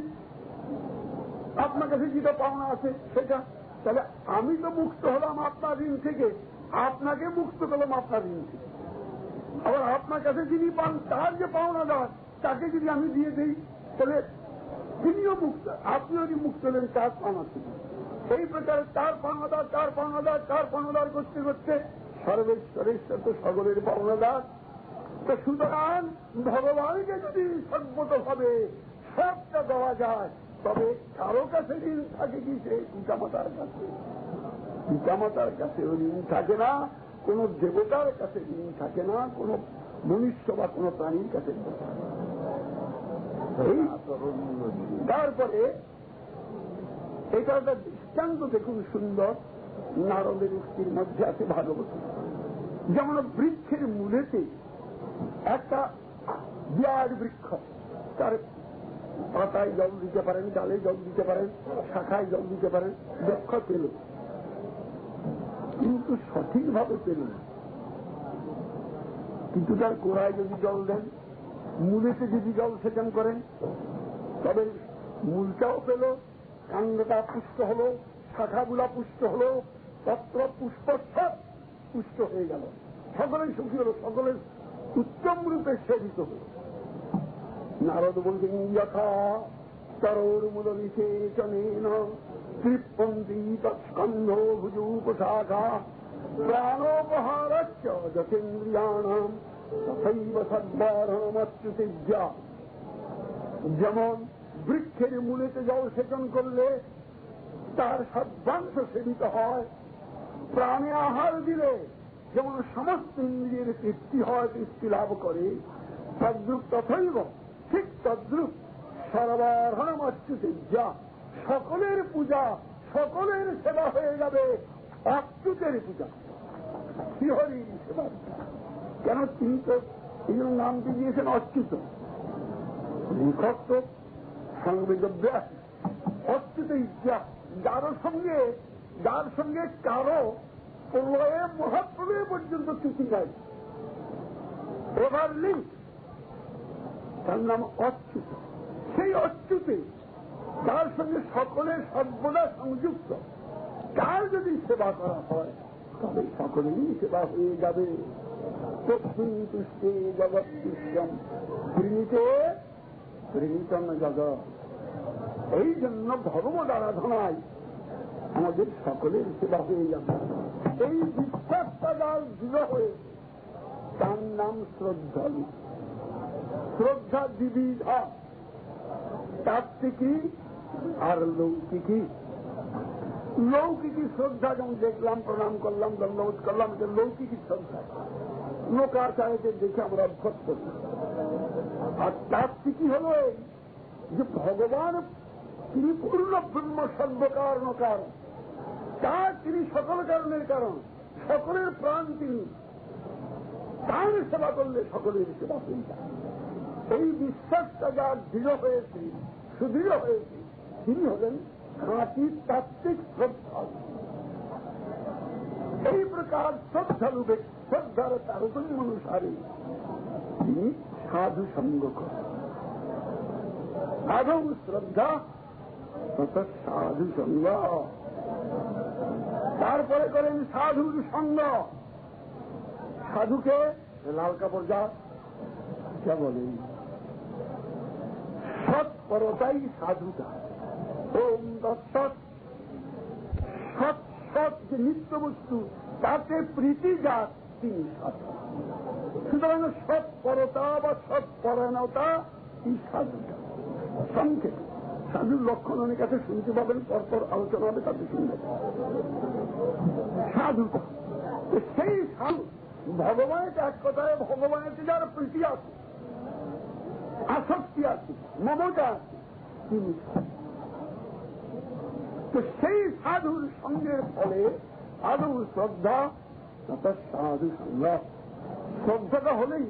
আপনার কাছে যেটা পাওনা আছে সেটা, তাহলে আমি তো মুক্ত হলাম আপনার ঋণ থেকে, আপনাকে মুক্ত করলাম আপনার ঋণ থেকে। আবার আপনার কাছে যিনি পান তার যে পাওনাদার তাকে যদি আমি দিয়ে দিই, তাহলে তিনিও মুক্ত, আপনিও যদি মুক্ত হলেন তার পাওনা থেকে। এই প্রকারে তার পাওনাদার তার পাওনাদার তার পাওনাদার করতে করতে সর্বেশ্বরেশ্বর তো সকলের পাওনাদার। তো সুতরাং ভগবানকে যদি সর্বতভাবে সবটা দেওয়া যায়, তবে কারো কাছে ঋণ থাকে কি? সে পিতামাতার কাছে, পিতামাতার কাছে ঋণ থাকে না, কোন দেবতার কাছে ঋণ থাকে না, কোন মনুষ্য বা কোন প্রাণীর কাছে। তারপরে এটা একটা দৃষ্টান্ত দেখুন সুন্দর, নারদের উক্তির মধ্যে আছে ভাগবত। যেমন বৃক্ষের মূলেতে একটা বিরাট বৃক্ষ, তার পাতায় জল দিতে পারেন, ডালে জল দিতে পারেন, শাখায় জল দিতে পারেন, বৃক্ষ পেল, কিন্তু সঠিকভাবে পেল না। কিন্তু তার গোড়ায় যদি জল দেন, মূলেতে যদি জল সেচন করেন, তবে মূলটাও পেল, কাণ্ডটা পুষ্ট হল, শাখাগুলা পুষ্ট হল, পত্র পুষ্প সব পুষ্ট হয়ে গেল, সকলেই সুখী হল, সকলের উত্তম রূপে সেবিত হল। নারদ বলছেন যথা তরোর মূল বিশেষণেন তৃপ্পন্তি তৎস্কন্ধ ভুজূপশাখা প্রাণোপহারশ্চ যথেন্দ্রিয়াণাম তথৈব সদ্বারণমচ্যুতিজ্ঞা। যেমন বৃক্ষের মূলেতে জল সেচন করলে তার সদ্বাংশ সেবিত হয়, প্রাণে আহার দিলে যেমন সমস্ত ইন্দ্রিয়ের তৃপ্তি হয়, তৃপ্তি লাভ করে, তদ্রূপ তথৈব ঠিক তদ্রূপ সর্বারণমচ্যুতিজ্ঞা, সকলের পূজা সকলের সেবা হয়ে যাবে অচ্যুতের পূজা, শ্রীহরির সেবা। কেন? তিনি তো এই জন্য নামটি দিয়েছেন অচ্যুত, নিখত্ব সংবেদব্যাস অচ্যুত ইচ্ছা। যার সঙ্গে কারো প্রলয়ে মহাপ্রলয় পর্যন্ত চ্যুতি নাই, এবার লিঙ্ক, তার নাম অচ্যুত। সেই অচ্যুতে তার সঙ্গে সকলের সর্বদা সংযুক্ত, তার যদি সেবা করা হয় তবে সকলেরই সেবা হয়ে যাবে। তস্মিন তুষ্টে জগৎ তুষ্টম পরিণীতে পরিণীতম জগৎ। এই জন্য ভগবত আরাধনায় আমাদের সকলের সেবা হয়ে যাবে। এই বিশ্বাসটা যার দৃঢ় হয়ে, তার নাম শ্রদ্ধা। শ্রদ্ধা দ্বিবিধা, তাত্ত্বিকী আর লৌকিকী। লৌকিকী শ্রদ্ধা যেমন দেখলাম, প্রণাম করলাম, দণ্ডবোধ করলাম, এটা লৌকিকী শ্রদ্ধা, লোকাচারকে দেখে আমরা অভ্যস্ত। আর তাত্ত্বিকী হল যে ভগবান তিনি পূর্ণ ব্রহ্ম সর্বকারণ কারণ, তার তিনি সকল কারণের কারণ, সকলের প্রাণ তিনি, তার সেবা করলে সকলের সেবা হয়ে যায়। এই বিশ্বাসটা যার দৃঢ় হয়েছে, সুদৃঢ় হয়েছে, তিনি হলেন খাঁটি তাত্ত্বিক শ্রদ্ধা। এই প্রকার শ্রদ্ধারূপে শ্রদ্ধার তারতম্য অনুসারে তিনি সাধু সঙ্গ করেন। আদৌ শ্রদ্ধা তত সাধু সঙ্গ, তারপরে করেন সাধুর সঙ্গ। সাধুকে লাল কাপড় যা বলেন, সৎপরতাই সাধুতা। ওম দত্তৎ। সৎ সৎ যে নিত্য বস্তু তাতে প্রীতি যার তিনি সাধু। সুতরাং সৎপরতা বা সৎপরায়ণতা এই সাধুতা। সংক্ষেপে সাধুর লক্ষণ অনেক কাছে শুনতে পাবেন, পরপর আলোচনা হবে, তাতে শুনবেন। সাধুতা, সেই সাধু ভগবানের এক কথায় ভগবানের যার প্রীতি আছে, আসক্তি আছে, মমতা আছে, তিনি তো সেই সাধুর সঙ্গের ফলে আদৌ শ্রদ্ধা তথা সাধু সঙ্গ। শ্রদ্ধাটা হলেই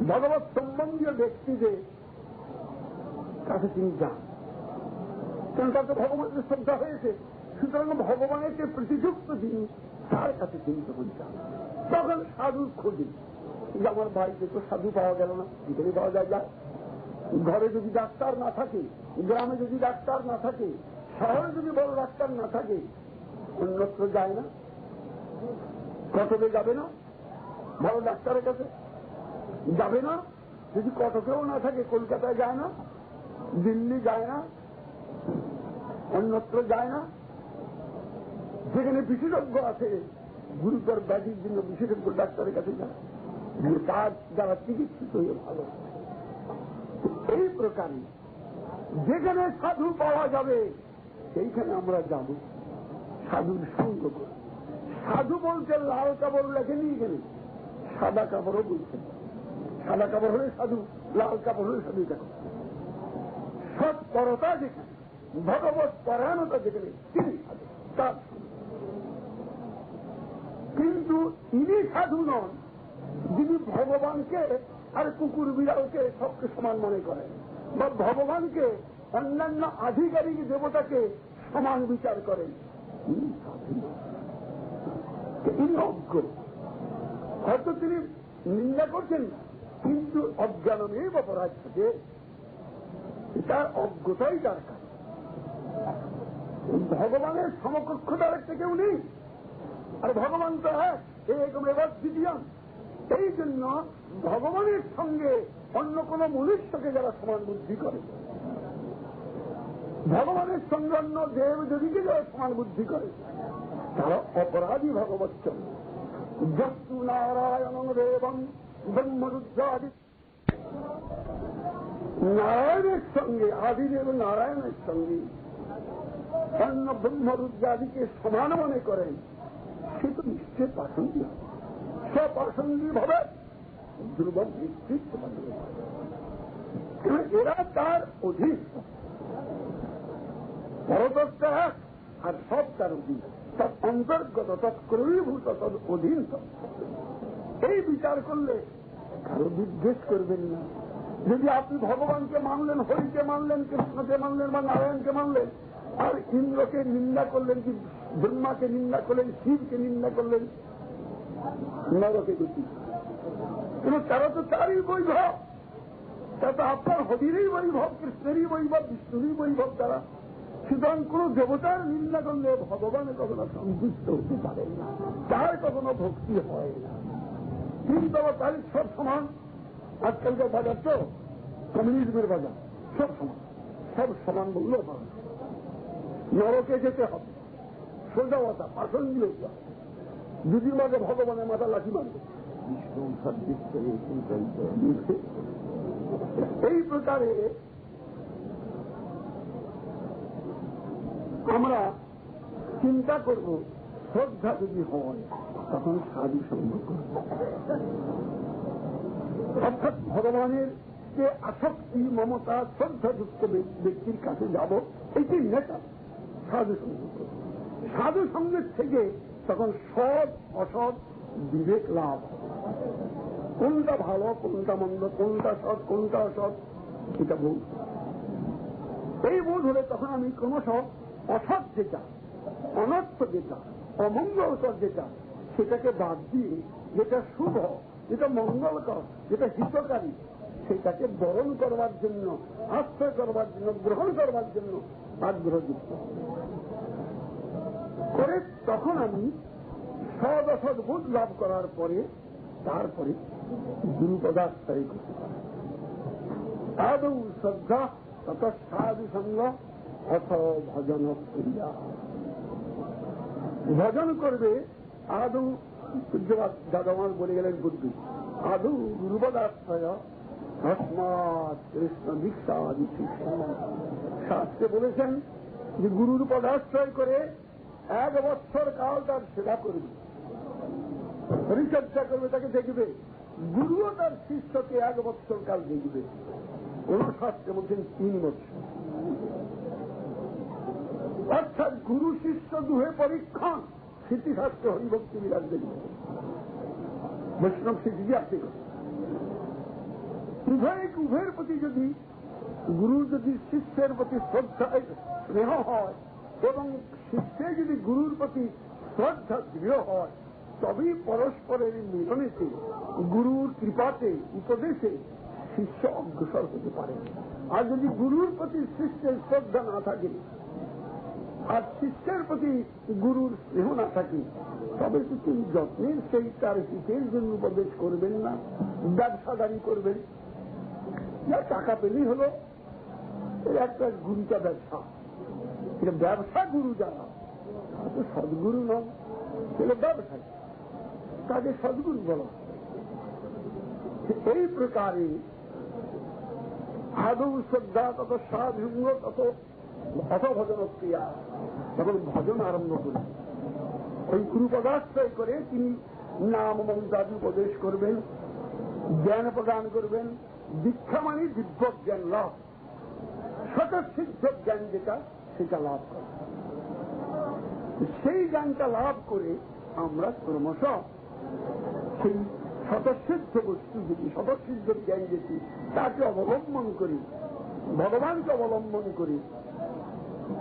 ভগবত সম্বন্ধীয় ব্যক্তিদের কাছে তিনি যান, কারণ তার তো ভগবানের শ্রদ্ধা হয়েছে। সুতরাং ভগবানের যে প্রতিযুক্ত যিনি, তার কাছে তিনি তখন যান। তখন সাধুর খোঁজে যে আমার বাড়িতে তো সাধু পাওয়া গেল না, এখানে পাওয়া যায়। যা ঘরে যদি ডাক্তার না থাকে, গ্রামে যদি ডাক্তার না থাকে, শহরে যদি বড় ডাক্তার না থাকে, অন্যত্র যায় না? কটকে যাবে না? বড় ডাক্তারের কাছে যাবে না? যদি কটকেও না থাকে, কলকাতায় যায় না, দিল্লি যায় না, অন্যত্র যায় না? যেখানে বিশেষজ্ঞ আছে, গুরুতর ব্যাধির জন্য বিশেষজ্ঞ ডাক্তারের কাছে যায়, তার দ্বারা চিকিৎসিত হয়ে ভালো। এই প্রকারে যেখানে সাধু পাওয়া যাবে সেইখানে আমরা যাব, সাধুর সঙ্গ করে। সাধু বলতে লাল কাপড় লেখেনি এখানে, সাদা কাপড়ও বলছেন। সাদা কাপড় হলে সাধু, লাল কাপড় হলে সাধু। দেখো সৎপরতা যেখানে, ভগবত পরায়ণতা যেখানে, তিনি সাধু। তার কিন্তু ইনি সাধু নন যিনি ভগবানকে আর কুকুর বিড়ালকে সবকে সমান মনে করেন, বা ভগবানকে অন্যান্য আধিকারিক দেবতাকে সমান বিচার করেন। ইনি অজ্ঞ। হয়তো তিনি নিন্দা করছেন, কিন্তু অজ্ঞানমেই অপরাধ থাকে, তার অজ্ঞতাই তার কাজ। ভগবানের সমকক্ষতার একটা কেউ নেই, আর ভগবান তো এরকম এবার দ্বিতীয়। এই জন্য ভগবানের সঙ্গে অন্য কোন মনুষ্যকে যারা সমান বুদ্ধি করে, ভগবানের সঙ্গে অন্য দেব দেবীকে যারা সমান বুদ্ধি করে, তারা অপরাধী। ভগবত যস্তু নারায়ণ দেবম ব্রহ্মরুদ্রাদি, নারায়ণের সঙ্গে, আদিদেব নারায়ণের সঙ্গে অন্য ব্রহ্মরুদ্রাদিকে সমান মনে করেন, সে তো নিশ্চয় প্রাসঙ্গিক, স্বপ্রাসঙ্গিক ভাবে দুর্বল নেতৃত্ব। এরা তার অধীন, পরতত্ত্ব এক আর সব তার অধীন, তার অন্তর্গত, তৎক্রমীভূত, তদ অধীন। এই বিচার করলে কারো বিদ্বেষ করবেন না। যদি আপনি ভগবানকে মানলেন, হরিকে মানলেন, কৃষ্ণকে মানলেন বা নারায়ণকে মানলেন, আর ইন্দ্রকে নিন্দা করলেন, কি ব্রহ্মাকে নিন্দা করলেন, শিবকে নিন্দা করলেন, নরকে গতি। কিন্তু তারা তো তারই বৈভব, তা তো আপনার হরিরই বৈভব, কৃষ্ণেরই বৈভব, বিষ্ণুরই বৈভব। তারা সুতরাং কোন দেবতার নিন্দা করলে ভগবানের কখনো সন্তুষ্ট হতে পারে না, তার কখনো ভক্তি হয় না। কিন্তু আবার তারিখ সব সমান। আজকালকার বাজার তো কমিউনিজমের বাজার, সব সমান, সব সমান বললেও পারে। নরকে যেতে হবে, সোজা কথা, প্রাসঙ্গিক। দুদিন মাঝে ভগবানের মাথা লাঠি মারবে। এই প্রকারে আমরা চিন্তা করব, শ্রদ্ধা যদি হয় তখন সাধু সঙ্গ করব, অর্থাৎ ভগবানের যে আসক্তি, মমতা, শ্রদ্ধাযুক্ত ব্যক্তির কাছে যাব, এটি নেতা সাধু সঙ্গ করব। সাধু সঙ্গের থেকে তখন সৎ অসৎ বিবেক লাভ, কোনটা ভালো, কোনটা মন্দ, কোনটা সৎ, কোনটা অসৎ, এটা বোধ। এই বোধ হলে তখন আমি ক্রমশ অসৎ যেটা, অনর্থ যেটা, অমঙ্গলকর যেটা, সেটাকে বাদ দিয়ে যেটা শুভ, যেটা মঙ্গলকর, যেটা হিতকারী, সেটাকে বরণ করবার জন্য, আশ্রয় করবার জন্য, গ্রহণ করবার জন্য আগ্রহযুক্ত করে তখন আমি সদ অসৎ বোধ লাভ করার পরে তারপরে গুরু পদাশ্রয় করতে পারি। আদৌ শ্রদ্ধা তত সাধু সঙ্গ অথ ভজন ক্রিয়া। ভজন করবে আদৌ, দাদামার বলে গেলেন বুদ্ধি, আদৌ গুরুপদাশ্রয় তস্মাৎ কৃষ্ণ দীক্ষা দীক্ষা। শাস্ত্রে বলেছেন যে গুরুর পদাশ্রয় করে 1 বৎসর কাল তার সেবা করবে, পরিচর্যা করবে, তাকে দেখবে। গুরুও তার শিষ্যকে 1 বৎসর কাল দেখবে। কোন শাস্ত্রে বলছেন 3 বৎসর। অর্থাৎ গুরু শিষ্য দুহে পরীক্ষণ। স্মৃতিশাস্ত্র হরিভক্তি বিরাজ দেখবে, বৈষ্ণব স্মৃতি আপনি উভয়ের প্রতি যদি গুরুর যদি শিষ্যের প্রতি শ্রদ্ধা স্নেহ হয় এবং শিষ্যের যদি গুরুর প্রতি শ্রদ্ধা দৃঢ় হয়, তবেই পরস্পরের মিলনেতে গুরুর কৃপাতে উপদেশে শিষ্য অগ্রসর হতে পারে। আর যদি গুরুর প্রতি শিষ্যের শ্রদ্ধা না থাকে আর শিষ্যের প্রতি গুরুর স্নেহ না থাকে, তবে তো তিনি যত্নের সেই তার হিতের জন্য উপদেশ করবেন না, ব্যবসাদারি করবেন। যা টাকা পেলেই হল, এর একটা গুরুটা ব্যবসা, এটা ব্যবসা। গুরু যারা সদ্গুরু নয়, সেটা ব্যবসায়ী, তাকে সদ্গুরু বলা। এই প্রকারে আদৌ শ্রদ্ধা তত সাধুঙ্গ তত অথভজন ক্রিয়া, তখন ভজন আরম্ভ করি। ওই গুরু পদাশ্রয় করে তিনি নাম মন্ত্রাদি উপদেশ করবেন, জ্ঞান প্রদান করবেন। দীক্ষা মানে দিব্য জ্ঞান লাভ, স্বতঃসিদ্ধ জ্ঞান যেটা, সেটা লাভ করে। সেই জ্ঞানটা লাভ করে আমরা ক্রমশ সেই স্বতঃসিদ্ধ বস্তু যেটি, স্বতঃসিদ্ধ জ্ঞান যেটি, তাকে অবলম্বন করি, ভগবানকে অবলম্বন করি,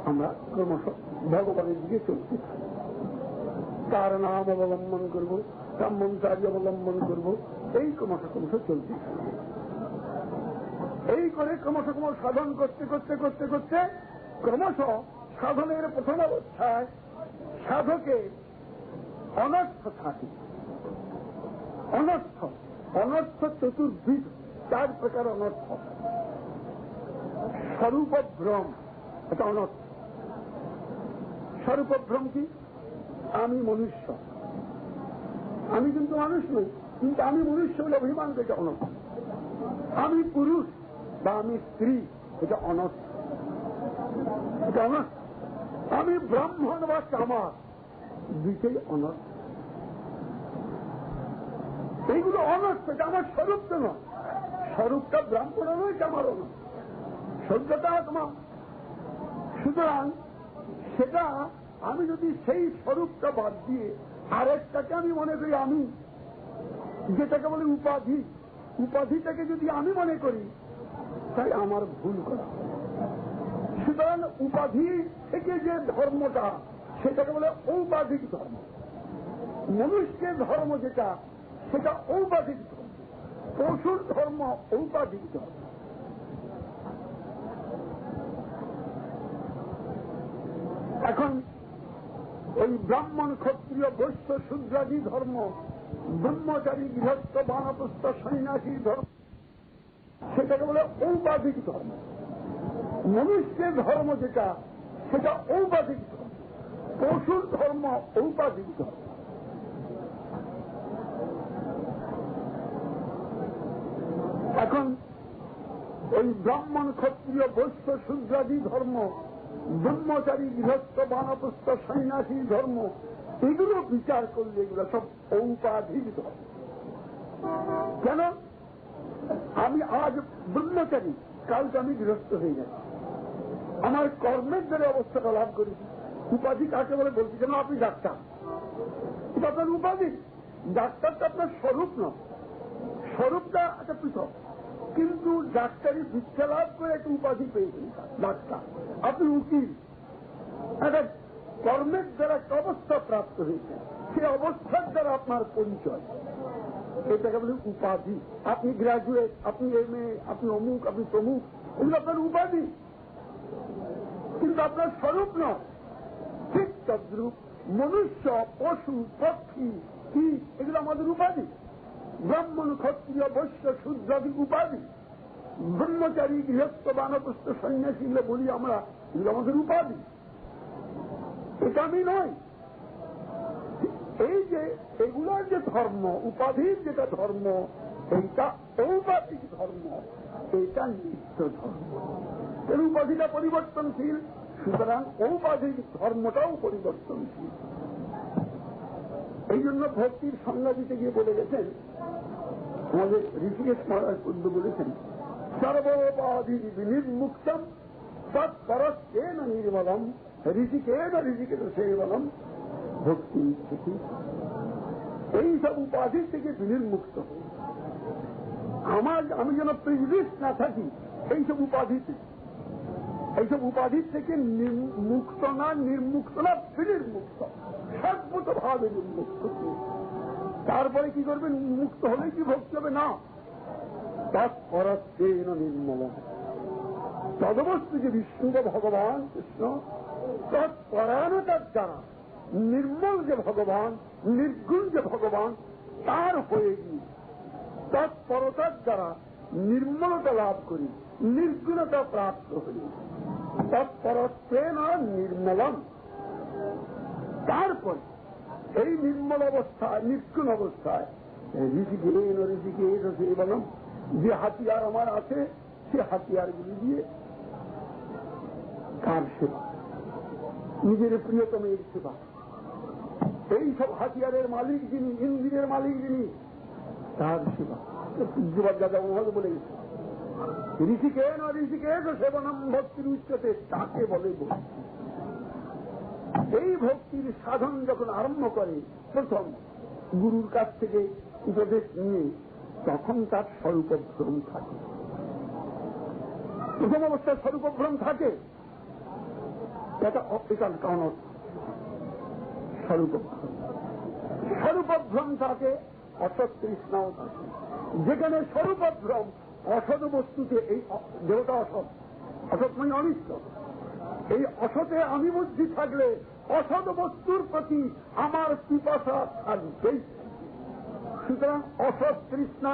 আমরা ক্রমশ ভগবানের দিকে চলতে থাকি। তার নাম অবলম্বন করব, তার মন্ত্রাদি অবলম্বন করব, এই ক্রমশ চলতে থাকি। এই করে ক্রমশ সাধন করতে করতে করতে করতে ক্রমশ সাধনের প্রথম অবস্থায় সাধকে অনর্থ থাকে। অনর্থ চতুর্বিধ, 4 প্রকার অনর্থ। স্বরূপভ্রম, এটা অনর্থ। স্বরূপভ্রম কি? আমি মনুষ্য, আমি কিন্তু মানুষ নই, কিন্তু আমি মনুষ্য বলে অভিমান, এটা অনর্থ। আমি পুরুষ বা আমি স্ত্রী, এটা অনর্থ, এটা অনর্থ। আমি ব্রাহ্মণ বা চামার, দুইটাই অনর্থ। এইগুলো অনর্থ, এটা আমার স্বরূপ তো নয়। স্বরূপটা ব্রাহ্মণ নয়, চামারও নয়, সভ্যতা আত্মা। সুতরাং সেটা আমি যদি সেই স্বরূপটা বাদ দিয়ে আরেকটাকে আমি মনে করি আমি, যেটাকে বলে উপাধি, উপাধিটাকে যদি আমি মনে করি, তাই আমার ভুল করা। সুতরাং উপাধি থেকে যে ধর্মটা, সেটাকে বলে ঔপাধিক ধর্ম। মনুষ্যের ধর্ম যেটা, সেটা ঔপাধিক ধর্ম। পশুর ধর্ম ঔপাধিক ধর্ম। এখন ওই ব্রাহ্মণ, ক্ষত্রিয়, বৈশ্য, শূদ্রাদি ধর্ম, ব্রহ্মচারী, গৃহস্থ, বানপ্রস্থ, সন্ন্যাসী ধর্ম, সেটাকে বলে ঔপাধিক ধর্ম। মনুষ্যের ধর্ম যেটা, সেটা ঔপাধিক ধর্ম। পশুর ধর্ম ঔপাধিক ধর্ম। এখন ওই ব্রাহ্মণ, ক্ষত্রিয়, বৈশ্য, শূদ্রাদি ধর্ম, ব্রহ্মচারী, গৃহস্থ, বানপ্রস্থ, সন্ন্যাসী ধর্ম, এগুলো বিচার করলে এগুলো সব ঔপাধিক ধর্ম। কেন? আমি আজ ব্রহ্মচারী, কালকে আমি গৃহস্থ হয়ে যাচ্ছি, আমার কর্মের দ্বারা অবস্থাটা লাভ করেছি। উপাধি কাকে বলে বলছি? কেন আপনি ডাক্তার, এটা আপনার উপাধি। ডাক্তারটা আপনার স্বরূপ নয়, স্বরূপটা একটা পৃথক। কিন্তু ডাক্তারি শিক্ষা লাভ করে একটা উপাধি পেয়েছেন ডাক্তার। আপনি উকিল, একটা কর্মের দ্বারা একটা অবস্থা প্রাপ্ত হয়েছে, সেই অবস্থার দ্বারা আপনার পরিচয়, এটাকে বলে উপাধি। আপনি গ্রাজুয়েট, আপনি MA, আপনি অমুক, আপনি তমুক, এগুলো আপনার উপাধি, কিন্তু আপনার স্বরূপ নয়। ঠিক তদ্রূপ মনুষ্য, পশু, পক্ষী, কি, এগুলো আমাদের উপাধি। ব্রাহ্মণ, ক্ষত্রিয়, বৈশ্য, শূদ্রাদি উপাধি। ব্রহ্মচারী, গৃহস্থ, বানপ্রস্থ, সন্ন্যাসী গুলো বলি আমরা, এগুলো আমাদের উপাধি, এটা আমি নয়। এই যে এগুলোর যে ধর্ম, উপাধির যেটা ধর্ম, এইটা ঔপাধিক ধর্ম, এটা নিত্য ধর্ম। এর উপাধিটা পরিবর্তনশীল, সুতরাং ঔপাধিক ধর্মটাও পরিবর্তনশীল। এই জন্য ভক্তির সংজ্ঞা দিতে গিয়ে বলে গেছেন, আমাদের ঋষিকেশ মহারাজ পূর্ব বলেছেন, সর্বোপাধি বিনির্মুক্তম তৎপরস্তেন নির্মলম ঋষিকেশ সেবনম ভক্তি। এই সব উপাধি থেকে বিনির্মুক্ত হয়ে আমি যেন প্রেজুডিস না থাকি এইসব উপাধিতে, এইসব উপাধির থেকে মুক্ত না, নির্মুক্ত না, বিনির্মুক্ত, সর্বত ভাবে নির্মুক্ত। তারপরে কি করবেন? মুক্ত হলে কি ভক্তি হবে না? তৎপরত্বেন নির্মল তদবস্তু যে বিষ্ণু ভগবান কৃষ্ণ, তৎপরায়ণতার দ্বারা নির্মল যে ভগবান, নির্গুণ যে ভগবান, তার হয়ে গিয়ে তৎপরতার দ্বারা নির্মলতা লাভ করি, নির্গুণতা প্রাপ্ত হই। তৎপরত্বেন নির্মলম। তারপরে এই নির্মল অবস্থায়, নির্গুণ অবস্থায় ঋষিকেশ সেবনম, যে হাতিয়ার আমার আছে সে হাতিয়ারগুলি দিয়ে কার সেবা? নিজের প্রিয়তমের সেবা। এই সব হাতিয়ারের মালিক যিনি, ইন্দ্রিয়ের মালিক যিনি, তার সেবা। পূজ্যবাদ দাদা মহাজ বলে গেছে, ঋষিকেশ সেবনম ভক্তির উচ্চতে, তাকে বলে ভক্তি। এই ভক্তির সাধন যখন আরম্ভ করে, প্রথম গুরুর কাছ থেকে উপদেশ নিয়ে, তখন তার স্বরূপভ্রম থাকে। প্রথম অবস্থায় স্বরূপভ্রম থাকে, এটা স্বরূপভ্রম থাকে, অসৎ তৃষ্ণাও থাকে। যেখানে স্বরূপভ্রম, অসৎ বস্তুতে, এই দেহটা অসৎ, অসৎ মানে অনিষ্ট, এই অসতে আমি বুদ্ধি থাকলে অসৎ বস্তুর প্রতি আমার পিপাসা থাকবেই। সুতরাং অসৎ তৃষ্ণা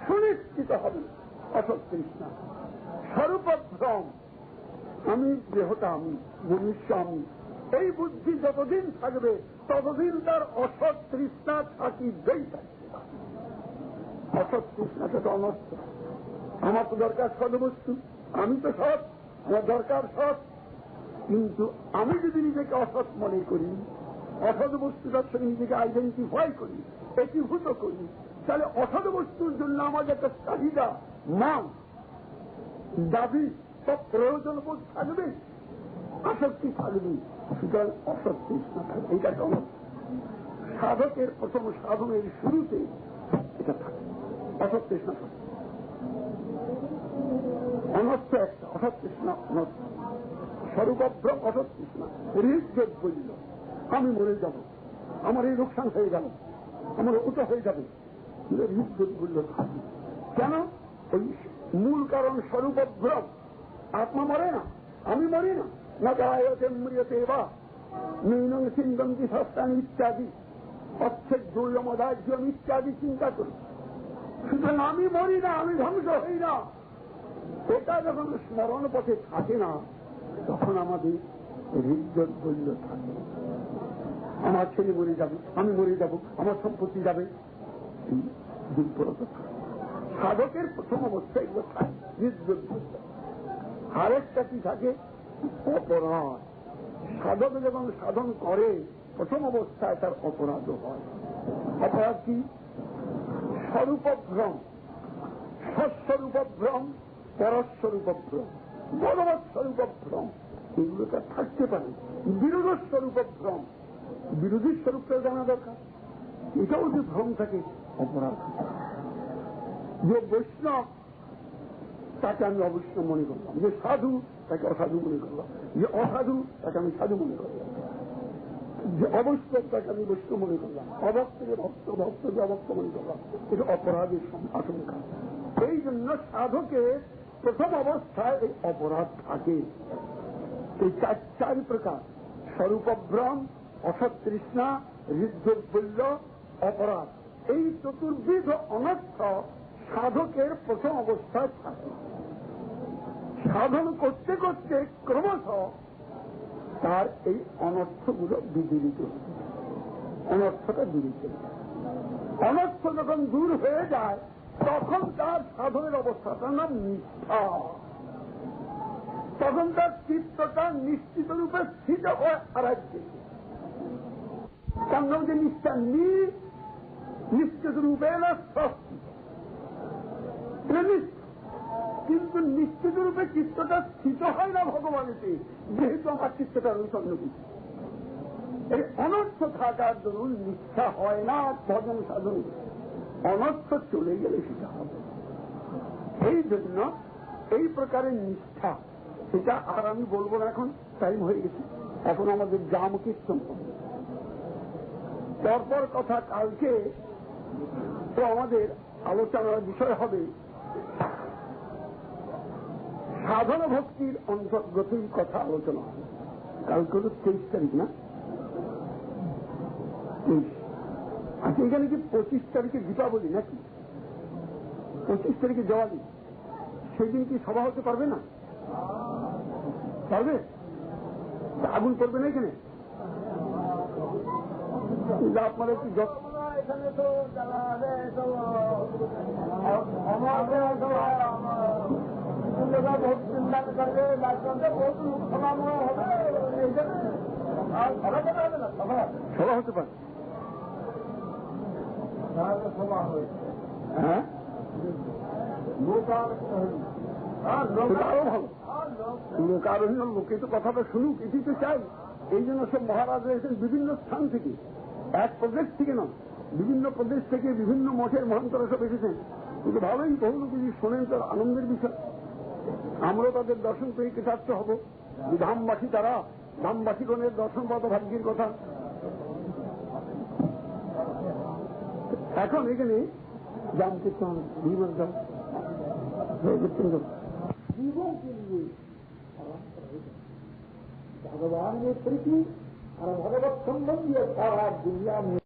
সুনিশ্চিত হবে। অসৎ তৃষ্ণা, স্বরূপভ্রম, আমি দেহটা, আমি মনুষ্য, আমি, এই বুদ্ধি যতদিন থাকবে ততদিন তার অসৎ তৃষ্ণা থাকিবেই থাকবে। অসৎ তৃষ্ণাটা তো অনর্থ। আমার তো দরকার সদবস্তু, আমি তো সৎ, আমার দরকার সৎ। কিন্তু আমি যদি নিজেকে অসৎ মনে করি, অসৎ বস্তুটার সঙ্গে নিজেকে আইডেন্টিফাই করি, একীভূত করি, তাহলে অসৎ বস্তুর জন্য আমার একটা চাহিদা, মান, দাবি, সব প্রয়োজন বোধ থাকবে, আসক্তি থাকবে। সুতরাং অসৎ তৃষ্ণা থাকবে। এইটা কেমন? সাধকের প্রথম সাধনের শুরুতে এটা থাকে, অসৎ তৃষ্ণা থাকে। অনর্থ একটা, অসৎ তৃষ্ণা অনর্থ। স্বরূপভ্রম অসৎ তৃষ্ণা। হৃদযোগ বলল, আমি মরে যাব, আমার এই লোকসান হয়ে গেল, আমার ওটা হয়ে যাবে, হৃদযোগ বলল থাকে। কেন? ওই মূল কারণ স্বরূপভ্রম। আত্মা মরে না, আমি মরি না, না গায়তে মৃয়তে বা নৈনং সিন্ধন্তি সস্তানি ইত্যাদি, অচ্ছেদ দুর্যমদার্জন ইত্যাদি চিন্তা করি। সুতরাং আমি মরি না, আমি ধ্বংস হই না, এটা যখন স্মরণ পথে থাকে না, তখন আমাদের হৃদযোগ বলল থাকে। আমার ছেলে মরে যাবে, আমি মরে যাব, আমার সম্পত্তি যাবে, দুর্বলতা থাকে। সাধকের প্রথম অবস্থায় এগুলো থাকে, হৃদযোগ বলল। আরেকটা কি থাকে? অপরাধ। সাধক যখন সাধন করে প্রথম অবস্থায় তার অপরাধও হয়। অপরাধ কি? স্বরূপভ্রম, স্বস্বরূপভ্রম, পরস্বরূপভ্রম, ভগবৎ স্বরূপভ্রম, এগুলো তার থাকতে পারে। বিরোধ স্বরূপভ্রম, বিরোধী স্বরূপটা জানা দরকার। এটাও যে ভ্রম থাকে, অপরাধ। যে বৈষ্ণব তাকে আমি অবৈষ্ণব মনে করলাম, যে সাধু তাকে অসাধু মনে করলাম, যে অসাধু তাকে আমি সাধু মনে করলাম, যে অবৈষ্ণব তাকে আমি বৈষ্ণব মনে করলাম, অভক্তকে ভক্ত, ভক্তকে অভক্ত মনে করলাম। এটা অপরাধের আশঙ্কা। এই জন্য সাধকে প্রথম অবস্থায় এই অপরাধ থাকে। এই চার প্রকার: স্বরূপভ্রম, অসৎ তৃষ্ণা, হৃদযোগ বলল, অপরাধ। এই চতুর্বিধ অনর্থ সাধকের প্রথম অবস্থায় থাকে। সাধন করতে করতে ক্রমশ তার এই অনর্থগুলো বিদূরিত হচ্ছে, অনর্থটা দূরে চলে যায়। অনর্থ যখন দূর হয়ে যায় তখন তার সাধনের অবস্থাটার নাম নিষ্ঠা। তখন তার চিত্তটা নিশ্চিত রূপে স্থিত হয় আরাধ্যে। তার নাম যে নিষ্ঠা, নিশ্চিত রূপে না স্বস্তি। কিন্তু নিশ্চিত রূপে চিত্তটা স্থিত হয় না ভগবানেতে, যেহেতু আমার চিত্তটা রয়েছে অন্য কিছু। এই অনর্থ থাকার দরুন নিষ্ঠা হয় না ভজন সাধন। অনর্থ চলে গেলে সেটা হবে। এই জন্য এই প্রকারের নিষ্ঠা, সেটা আর আমি বলবো না, এখন টাইম হয়ে গেছে। এখন আমাদের জাম কীর্তন হবে। পরপর কথা কালকে তো আমাদের আলোচনার বিষয় হবে সাধন ভক্তির অন্তর্গতই কথা আলোচনা হবে। কালকে হল 23 তারিখ না? 23। আচ্ছা, এখানে কি 25 তারিখে দীপাবলি নাকি? 25 তারিখে দেওয়ালি, সেদিন কি সভা হতে পারবে না? পারবে? আগুন করবে না এখানে? আপনারা কি এখানে তো সভা হতে পারে। হ্যাঁ, আরো ভালো। লোকারণ্য, লোকে তো কথাটা শুনুক, এটি তো চাই। এই জন্য সব মহারাজা এসেছেন বিভিন্ন স্থান থেকে, এক প্রদেশ থেকে নয়, বিভিন্ন প্রদেশ থেকে বিভিন্ন মঠের মহান্তরা সব এসেছেন। কিন্তু ভালোই বহু লোক যদি শোনেন তার আনন্দের বিষয়। আমরাও তাদের দর্শন পেয়ে কৃতার্থ হব। ধামবাসী তারা, ধামবাসীগণের দর্শন পাওয়া ভাগ্যের কথা। এখন এখানে जाम कीर्तन जीवन जीवों के लिए भगवान ने प्रीति और भगवत संबंधी सारा दुनिया में